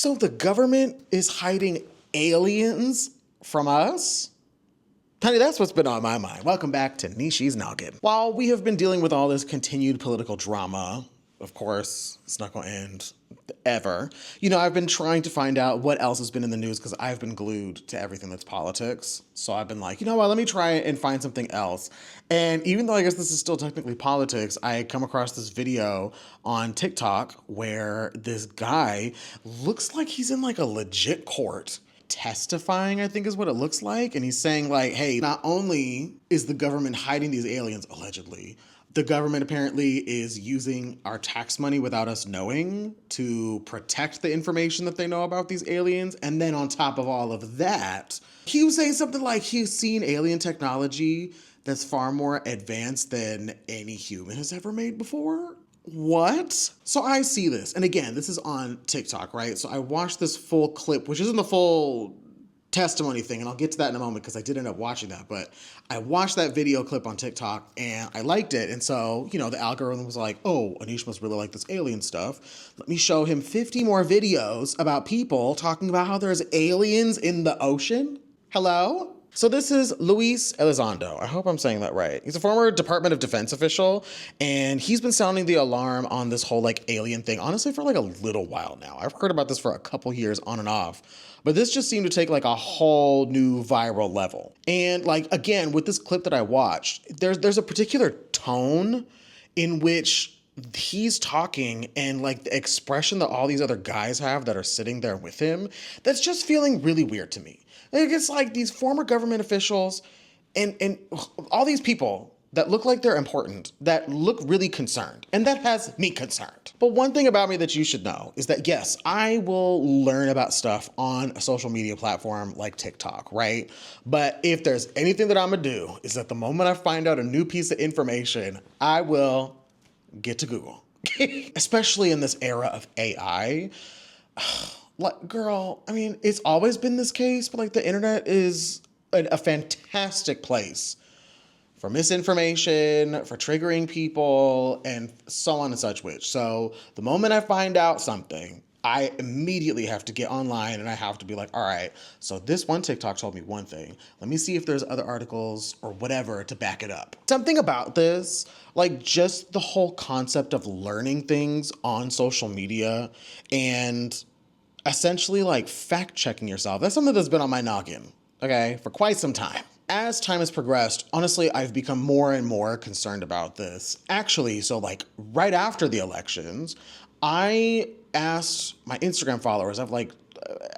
So the government is hiding aliens from us? Honey, that's what's been on my mind. Welcome back to Neeshi's Noggin. While we have been dealing with all this continued political drama, of course, it's not going to end ever. You know, I've been trying to find out what else has been in the news because I've been glued to everything that's politics. So I've been like, you know what, let me try and find something else. And even though I guess this is still technically politics, I come across this video on TikTok where this guy looks like he's in like a legit court testifying, I think is what it looks like. And he's saying like, hey, not only is the government hiding these aliens, allegedly, the government apparently is using our tax money without us knowing to protect the information that they know about these aliens. And then on top of all of that, he was saying something like he's seen alien technology that's far more advanced than any human has ever made before. What? So I see this. And again, this is on TikTok, right? So I watched this full clip, which isn't the full testimony thing, and I'll get to that in a moment because I did end up watching that, but I watched that video clip on TikTok and I liked it. And so, you know, the algorithm was like, oh, Aneesh must really like this alien stuff. Let me show him 50 more videos about people talking about how there's aliens in the ocean. Hello? So this is Luis Elizondo. I hope I'm saying that right. He's a former Department of Defense official, and he's been sounding the alarm on this whole like alien thing, honestly, for like a little while now. I've heard about this for a couple years on and off, but this just seemed to take like a whole new viral level. And like, again, with this clip that I watched, there's a particular tone in which he's talking and like the expression that all these other guys have that are sitting there with him, that's just feeling really weird to me. It's like these former government officials and all these people that look like they're important, that look really concerned, and that has me concerned. But one thing about me that you should know is that yes, I will learn about stuff on a social media platform like TikTok, right? But if there's anything that I'm gonna do is that the moment I find out a new piece of information, I will get to Google. Especially in this era of AI. Like, girl, I mean, it's always been this case, but like the internet is a fantastic place for misinformation, for triggering people, and so on and such which. So the moment I find out something, I immediately have to get online and I have to be like, all right, so this one TikTok told me one thing. Let me see if there's other articles or whatever to back it up. Something about this, like just the whole concept of learning things on social media and essentially like fact checking yourself. That's something that's been on my noggin, okay, for quite some time. As time has progressed, honestly, I've become more and more concerned about this. Actually, so like right after the elections, I asked my Instagram followers, I've like,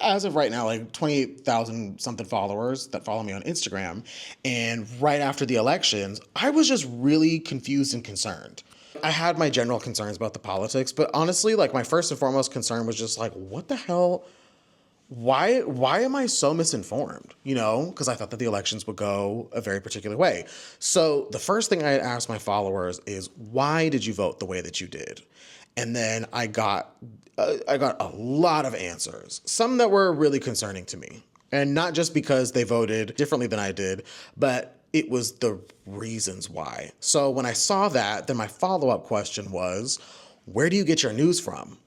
as of right now, like 28,000 something followers that follow me on Instagram. And right after the elections, I was just really confused and concerned. I had my general concerns about the politics, but honestly, like my first and foremost concern was just like, what the hell? Why am I so misinformed? You know, because I thought that the elections would go a very particular way. So the first thing I had asked my followers is, why did you vote the way that you did? And then I got a lot of answers, some that were really concerning to me. And not just because they voted differently than I did, but it was the reasons why. So when I saw that, then my follow-up question was, where do you get your news from?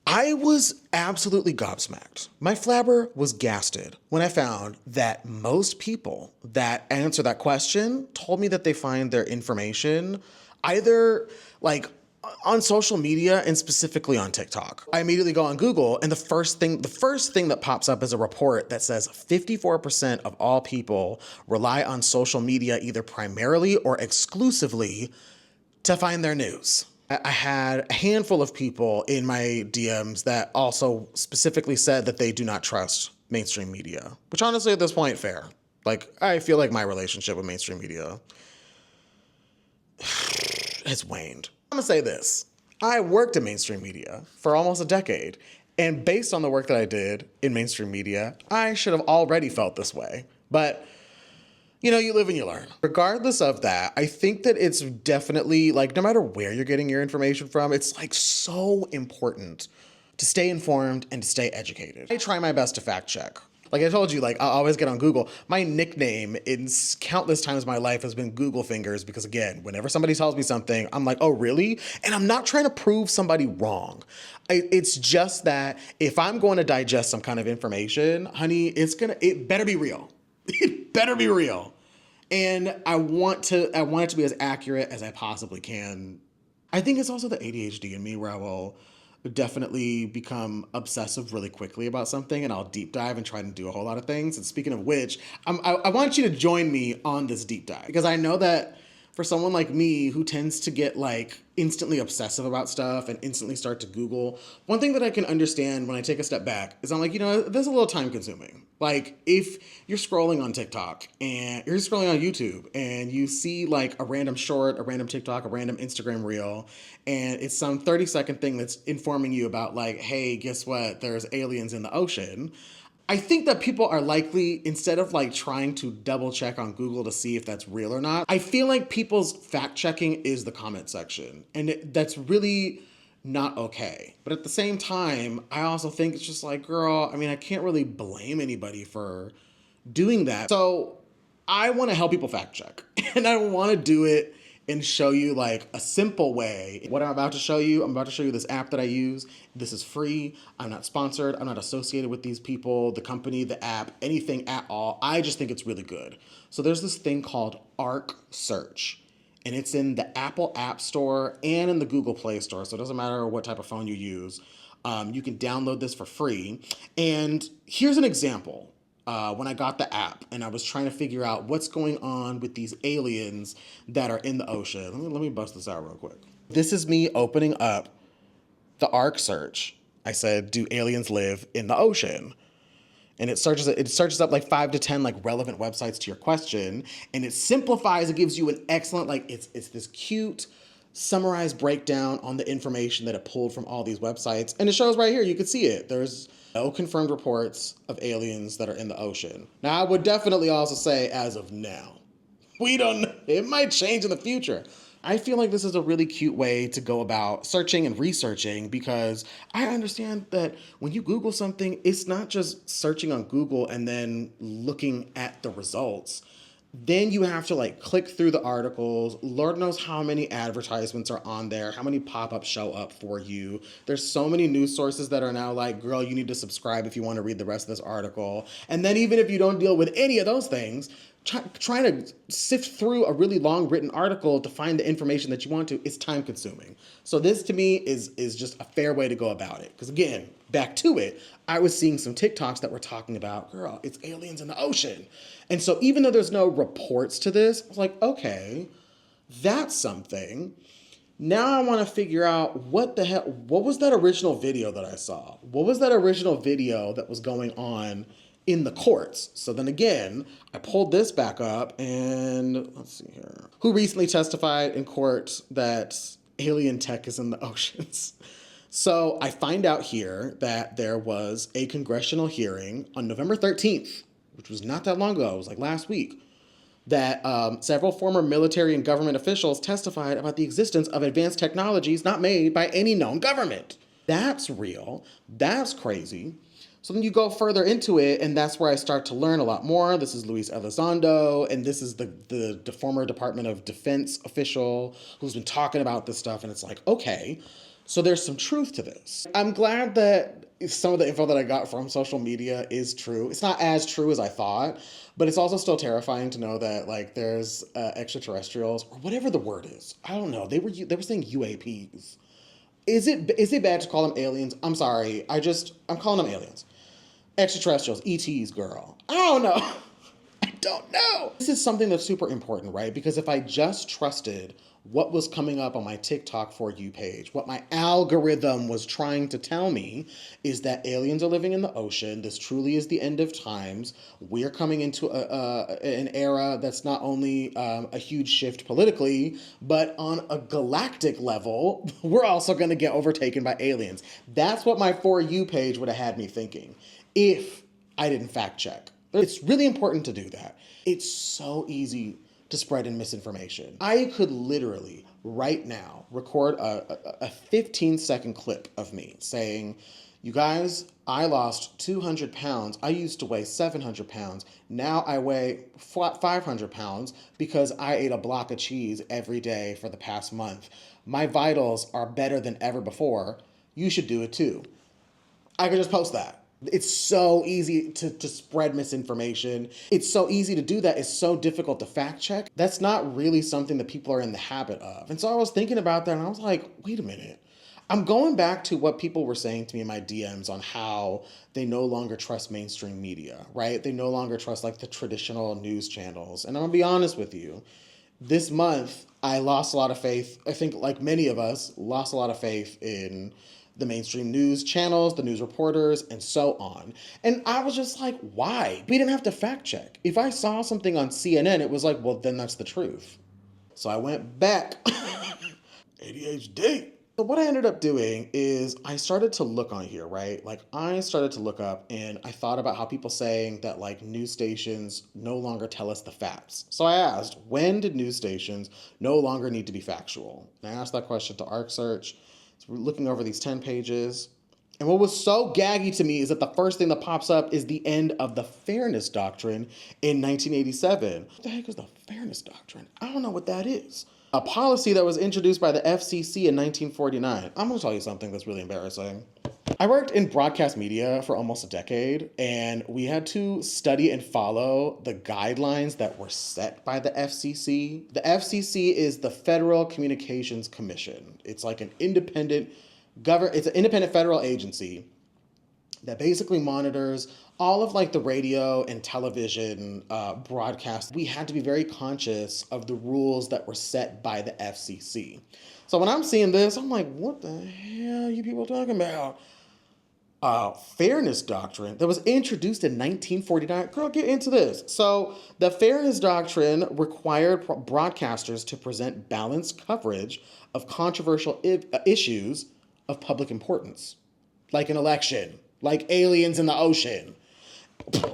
I was absolutely gobsmacked. My flabber was gasted when I found that most people that answer that question told me that they find their information either like on social media and specifically on TikTok. I immediately go on Google and the first thing that pops up is a report that says 54% of all people rely on social media either primarily or exclusively to find their news. I had a handful of people in my DMs that also specifically said that they do not trust mainstream media, which honestly at this point, fair. Like, I feel like my relationship with mainstream media has waned. I'm gonna say this. I worked in mainstream media for almost a decade, and based on the work that I did in mainstream media, I should have already felt this way. But you know, you live and you learn. Regardless of that, I think that it's definitely like, no matter where you're getting your information from, it's like so important to stay informed and to stay educated. I try my best to fact check Like I told you, like I always get on Google. My nickname in countless times in my life has been Google Fingers because again, whenever somebody tells me something, I'm like, oh really? And I'm not trying to prove somebody wrong. It's just that if I'm going to digest some kind of information, honey, it better be real. It better be real. And I want it to be as accurate as I possibly can. I think it's also the ADHD in me where I will definitely become obsessive really quickly about something and I'll deep dive and try to do a whole lot of things. And speaking of which, I want you to join me on this deep dive because I know that for someone like me who tends to get like instantly obsessive about stuff and instantly start to Google, one thing that I can understand when I take a step back is I'm like, this is a little time consuming. Like if you're scrolling on TikTok and you're scrolling on YouTube and you see like a random short, a random TikTok, a random Instagram reel, and it's some 30-second thing that's informing you about like, hey, guess what? There's aliens in the ocean. I think that people are likely, instead of like trying to double check on Google to see if that's real or not, I feel like people's fact checking is the comment section. And that's really not okay. But at the same time, I also think it's just like, girl, I mean, I can't really blame anybody for doing that. So I want to help people fact check. And I want to do it and show you like a simple way. What I'm about to show you, I'm about to show you this app that I use. This is free. I'm not sponsored. I'm not associated with these people, the company, the app, anything at all. I just think it's really good. So there's this thing called Arc Search. And it's in the Apple App Store and in the Google Play Store. So it doesn't matter what type of phone you use. You can download this for free. And here's an example. When I got the app and I was trying to figure out what's going on with these aliens that are in the ocean. Let me bust this out real quick. This is me opening up the Arc Search. I said, do aliens live in the ocean? And it searches up like 5 to 10 like relevant websites to your question. And it simplifies, it gives you an excellent, like it's this cute summarized breakdown on the information that it pulled from all these websites. And it shows right here, you can see it. There's no confirmed reports of aliens that are in the ocean. Now, I would definitely also say as of now, we don't know. It might change in the future. I feel like this is a really cute way to go about searching and researching because I understand that when you Google something, it's not just searching on Google and then looking at the results. Then you have to like click through the articles. Lord knows how many advertisements are on there, how many pop-ups show up for you. There's so many news sources that are now like, girl, you need to subscribe if you want to read the rest of this article. And then even if you don't deal with any of those things, trying to sift through a really long written article to find the information that you want to is time consuming. So this to me is just a fair way to go about it. Because again, back to it, I was seeing some TikToks that were talking about, girl, it's aliens in the ocean. And so even though there's no reports to this, I was like, okay, that's something. Now I want to figure out what was that original video that I saw? What was that original video that was going on in the courts? So then again, I pulled this back up and let's see here. Who recently testified in court that alien tech is in the oceans? So I find out here that there was a congressional hearing on November 13th, which was not that long ago, it was like last week, that several former military and government officials testified about the existence of advanced technologies not made by any known government. That's real. That's crazy. So then you go further into it, and that's where I start to learn a lot more. This is Luis Elizondo, and this is the former Department of Defense official who's been talking about this stuff, and it's like, okay, so there's some truth to this. I'm glad that some of the info that I got from social media is true. It's not as true as I thought, but it's also still terrifying to know that like there's extraterrestrials or whatever the word is. I don't know. They were saying UAPs. Is it bad to call them aliens? I'm sorry. I'm calling them aliens. Extraterrestrials, ETs, girl. I don't know. I don't know. This is something that's super important, right? Because if I just trusted what was coming up on my TikTok For You page, what my algorithm was trying to tell me is that aliens are living in the ocean. This truly is the end of times. We're coming into an era that's not only a huge shift politically, but on a galactic level, we're also going to get overtaken by aliens. That's what my For You page would have had me thinking if I didn't fact check. It's really important to do that. It's so easy to spread in misinformation. I could literally right now record a 15-second clip of me saying, You guys, I lost 200 pounds. I used to weigh 700 pounds. Now I weigh 500 pounds because I ate a block of cheese every day for the past month. My vitals are better than ever before. You should do it too. I could just post that. It's so easy to spread misinformation. It's so easy to do that. It's so difficult to fact check. That's not really something that people are in the habit of. And so I was thinking about that and I was like, wait a minute. I'm going back to what people were saying to me in my DMs on how they no longer trust mainstream media, right? They no longer trust like the traditional news channels. And I'm gonna be honest with you. This month, I lost a lot of faith. I think, like many of us, lost a lot of faith in the mainstream news channels, the news reporters, and so on. And I was just like, why? We didn't have to fact check. If I saw something on CNN, it was like, well, then that's the truth. So I went back. ADHD. So what I ended up doing is I started to look on here, right? Like I started to look up and I thought about how people saying that like news stations no longer tell us the facts. So I asked, when did news stations no longer need to be factual? And I asked that question to ArcSearch. So we're looking over these 10 pages. And what was so gaggy to me is that the first thing that pops up is the end of the Fairness Doctrine in 1987. What the heck is the Fairness Doctrine? I don't know what that is. A policy that was introduced by the FCC in 1949. I'm going to tell you something that's really embarrassing. I worked in broadcast media for almost a decade, and we had to study and follow the guidelines that were set by the FCC. The FCC is the Federal Communications Commission. It's like an independent it's an independent federal agency that basically monitors all of like the radio and television broadcasts. We had to be very conscious of the rules that were set by the FCC. So when I'm seeing this, I'm like, what the hell are you people talking about? Fairness Doctrine that was introduced in 1949. Girl, get into this. So the Fairness Doctrine required broadcasters to present balanced coverage of controversial issues of public importance, like an election, like aliens in the ocean,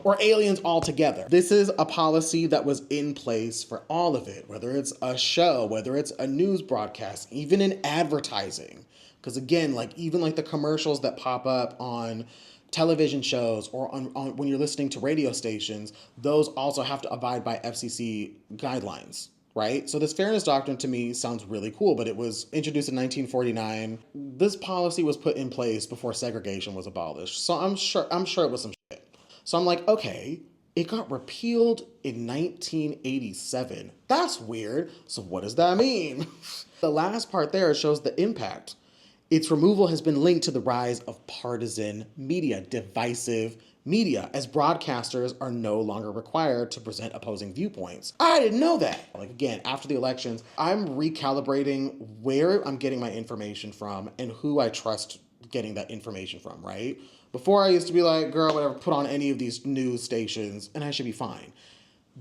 or aliens altogether. This is a policy that was in place for all of it, whether it's a show, whether it's a news broadcast, even in advertising. Because again, like even like the commercials that pop up on television shows or on when you're listening to radio stations, those also have to abide by FCC guidelines. Right? So this Fairness Doctrine to me sounds really cool, but it was introduced in 1949. This policy was put in place before segregation was abolished. So I'm sure it was some shit. So I'm like, okay, it got repealed in 1987. That's weird. So what does that mean? The last part there shows the impact. Its removal has been linked to the rise of partisan media, divisive media, as broadcasters are no longer required to present opposing viewpoints. I didn't know that. Like again, after the elections, I'm recalibrating where I'm getting my information from and who I trust getting that information from, right? Before I used to be like, girl, whatever, put on any of these news stations and I should be fine.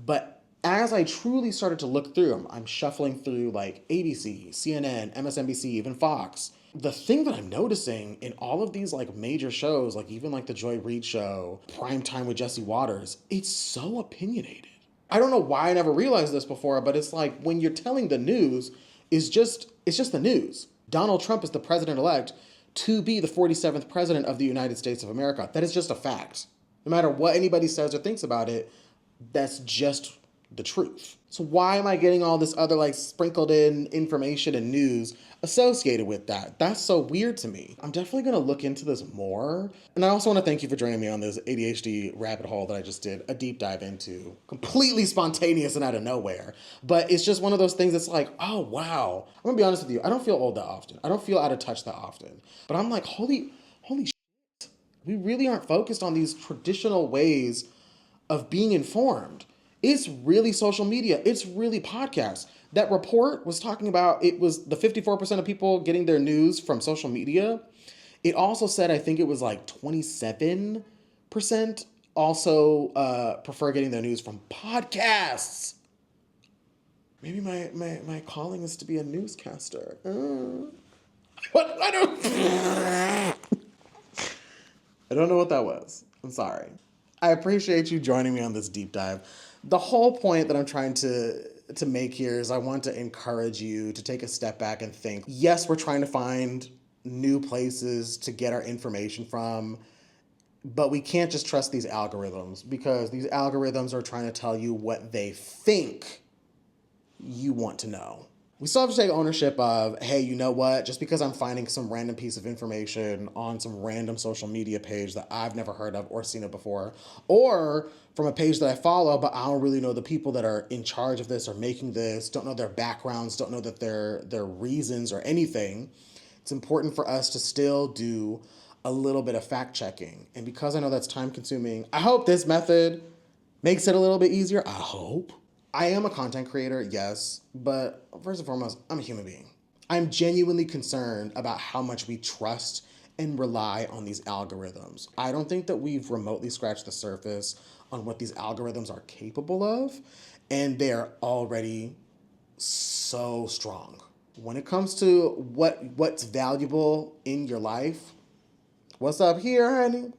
But as I truly started to look through them, I'm shuffling through like ABC, CNN, MSNBC, even Fox. The thing that I'm noticing in all of these like major shows, like even like the Joy Reid show, Prime Time with Jesse Waters, it's so opinionated. I don't know why I never realized this before, but it's like when you're telling the news, it's just the news. Donald Trump is the president-elect to be the 47th president of the United States of America. That is just a fact. No matter what anybody says or thinks about it, that's just the truth. So why am I getting all this other like sprinkled in information and news associated with that? That's so weird to me. I'm definitely gonna look into this more. And I also wanna thank you for joining me on this ADHD rabbit hole that I just did a deep dive into. Completely spontaneous and out of nowhere. But it's just one of those things that's like, oh wow. I'm gonna be honest with you, I don't feel old that often. I don't feel out of touch that often. But I'm like, holy shit. We really aren't focused on these traditional ways of being informed. It's really social media. It's really podcasts. That report was talking about, it was the 54% of people getting their news from social media. It also said, I think it was like 27% also prefer getting their news from podcasts. Maybe my calling is to be a newscaster. What? I don't know what that was. I'm sorry. I appreciate you joining me on this deep dive. The whole point that I'm trying to make here is I want to encourage you to take a step back and think, yes, we're trying to find new places to get our information from. But we can't just trust these algorithms because these algorithms are trying to tell you what they think you want to know. We still have to take ownership of, hey, you know what? Just because I'm finding some random piece of information on some random social media page that I've never heard of or seen it before, or from a page that I follow, but I don't really know the people that are in charge of this or making this, don't know their backgrounds, don't know that their reasons or anything. It's important for us to still do a little bit of fact checking. And because I know that's time consuming, I hope this method makes it a little bit easier. I hope. I am a content creator, yes, but first and foremost, I'm a human being. I'm genuinely concerned about how much we trust and rely on these algorithms. I don't think that we've remotely scratched the surface on what these algorithms are capable of, and they're already so strong. When it comes to what's valuable in your life, what's up here, honey?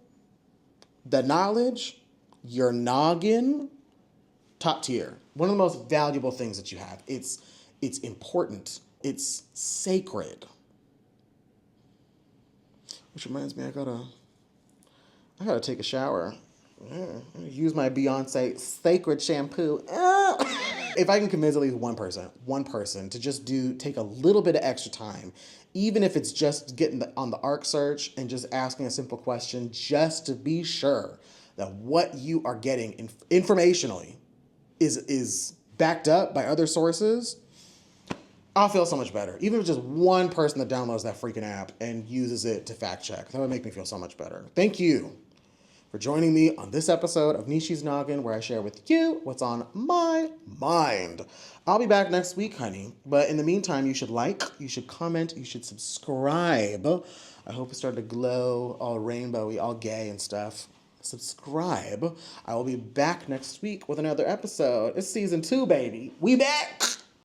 The knowledge, your noggin, top tier. One of the most valuable things that you have. It's important. It's sacred. Which reminds me, I gotta take a shower. Use my Beyonce sacred shampoo. If I can convince at least one person to just take a little bit of extra time, even if it's just getting on the ARC search and just asking a simple question, just to be sure that what you are getting informationally is backed up by other sources, I'll feel so much better. Even if just one person that downloads that freaking app and uses it to fact check, that would make me feel so much better. Thank you for joining me on this episode of Neeshi's Noggin, where I share with you what's on my mind. I'll be back next week, honey. But in the meantime, you should like, you should comment, you should subscribe. I hope it started to glow all rainbowy, all gay and stuff. Subscribe. I will be back next week with another episode. It's season 2, baby. We back!